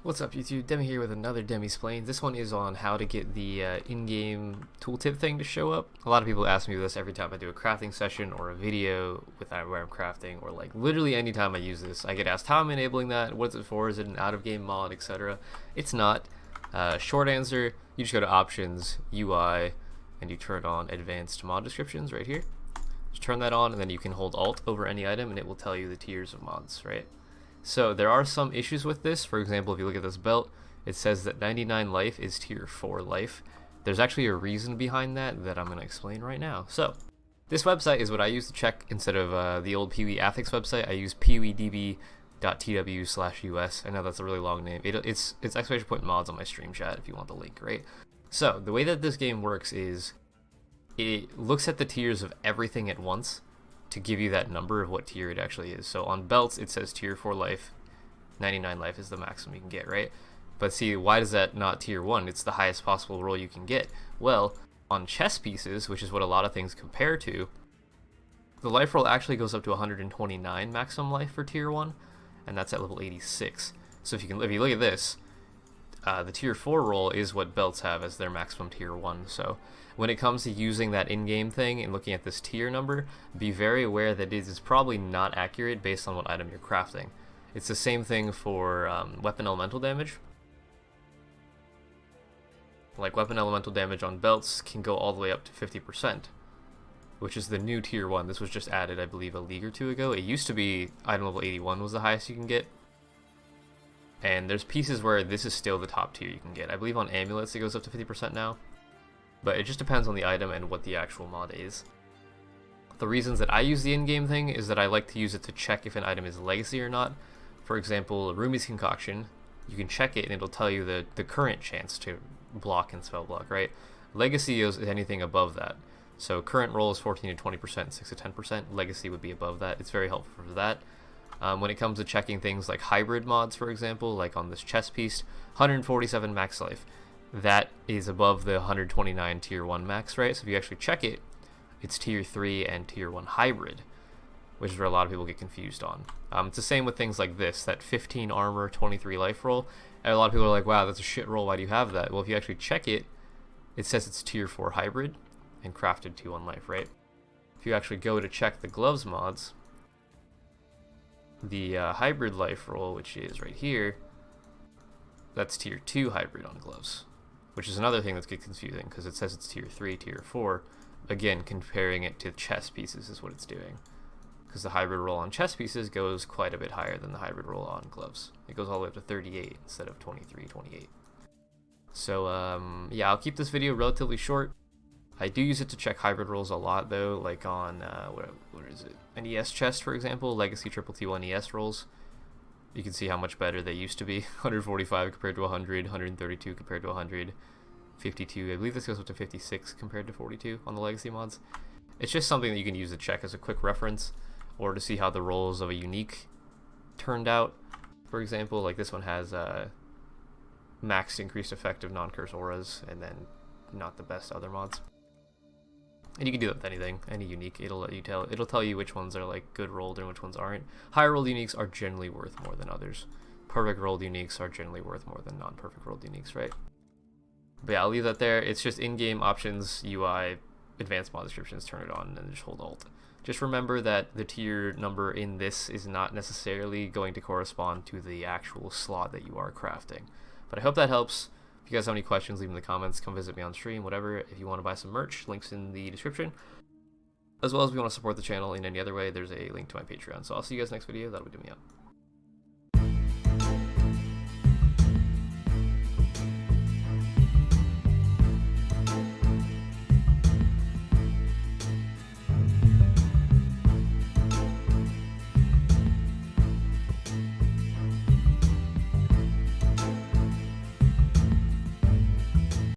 What's up YouTube, Demi here with another Demi Splains. This one is on how to get the in-game tooltip thing to show up. A lot of people ask me this every time I do a crafting session or a video where I'm crafting, or like literally anytime I use this. I get asked how I'm enabling that, what is it for, is it an out-of-game mod, etc. It's not. Short answer, you just go to Options, UI, and you turn on Advanced Mod Descriptions right here. Just turn that on and then you can hold Alt over any item and it will tell you the tiers of mods, right? So there are some issues with this. For example, if you look at this belt, it says that 99 life is tier 4 life. There's actually a reason behind that I'm going to explain right now. So this website is what I use to check instead of the old Pee-wee Ethics website. I use pewedb.tw/us. I know that's a really long name. It's exclamation point mods on my stream chat if you want the link, right? So the way that this game works is it looks at the tiers of everything at once to give you that number of what tier it actually is. So on belts it says tier 4 life, 99 life is the maximum you can get, right? But see, why does that not tier 1? It's the highest possible roll you can get. Well, on chess pieces, which is what a lot of things compare to, the life roll actually goes up to 129 maximum life for tier 1, and that's at level 86. So if you look at this, the tier 4 roll is what belts have as their maximum tier 1. So when it comes to using that in-game thing and looking at this tier number, be very aware that it is probably not accurate based on what item you're crafting. It's the same thing for weapon elemental damage. Like weapon elemental damage on belts can go all the way up to 50%, which is the new tier 1. This was just added, I believe, a league or two ago. It used to be item level 81 was the highest you can get. And there's pieces where this is still the top tier you can get. I believe on amulets it goes up to 50% now. But it just depends on the item and what the actual mod is. The reasons that I use the in-game thing is that I like to use it to check if an item is legacy or not. For example, Rumi's Concoction, you can check it and it'll tell you the current chance to block and spell block, right? Legacy is anything above that. So current roll is 14 to 20%, 6 to 10%. Legacy would be above that. It's very helpful for that. When it comes to checking things like hybrid mods, for example, like on this chess piece, 147 max life. That is above the 129 tier 1 max, right? So if you actually check it, it's tier 3 and tier 1 hybrid, which is where a lot of people get confused on. It's the same with things like this, that 15 armor, 23 life roll. And a lot of people are like, wow, that's a shit roll, why do you have that? Well, if you actually check it, it says it's tier 4 hybrid and crafted 2-1 life, right? If you actually go to check the gloves mods, the hybrid life roll, which is right here, that's tier 2 hybrid on gloves, which is another thing that's get confusing because it says it's tier 3, tier 4. Again, comparing it to chess pieces is what it's doing, because the hybrid roll on chess pieces goes quite a bit higher than the hybrid roll on gloves. It goes all the way up to 38 instead of 23, 28. So yeah, I'll keep this video relatively short. I do use it to check hybrid rolls a lot though, like on what is it, an ES chest, for example, legacy triple T1 ES rolls. You can see how much better they used to be. 145 compared to 100, 132 compared to 100, 52. I believe this goes up to 56 compared to 42 on the legacy mods. It's just something that you can use to check as a quick reference, or to see how the rolls of a unique turned out. For example, like this one has maxed increased effect of non-curse auras, and then not the best other mods. And you can do that with anything, any unique. It'll tell you which ones are like good rolled and which ones aren't. Higher rolled uniques are generally worth more than others. Perfect rolled uniques are generally worth more than non-perfect rolled uniques, right? But yeah, I'll leave that there. It's just in-game options, UI, advanced mod descriptions, turn it on, and just hold Alt. Just remember that the tier number in this is not necessarily going to correspond to the actual slot that you are crafting. But I hope that helps. If you guys have any questions, leave them in the comments. Come visit me on stream, whatever. If you want to buy some merch, links in the description. As well as if you want to support the channel in any other way, there's a link to my Patreon. So I'll see you guys next video. That'll be doing me up.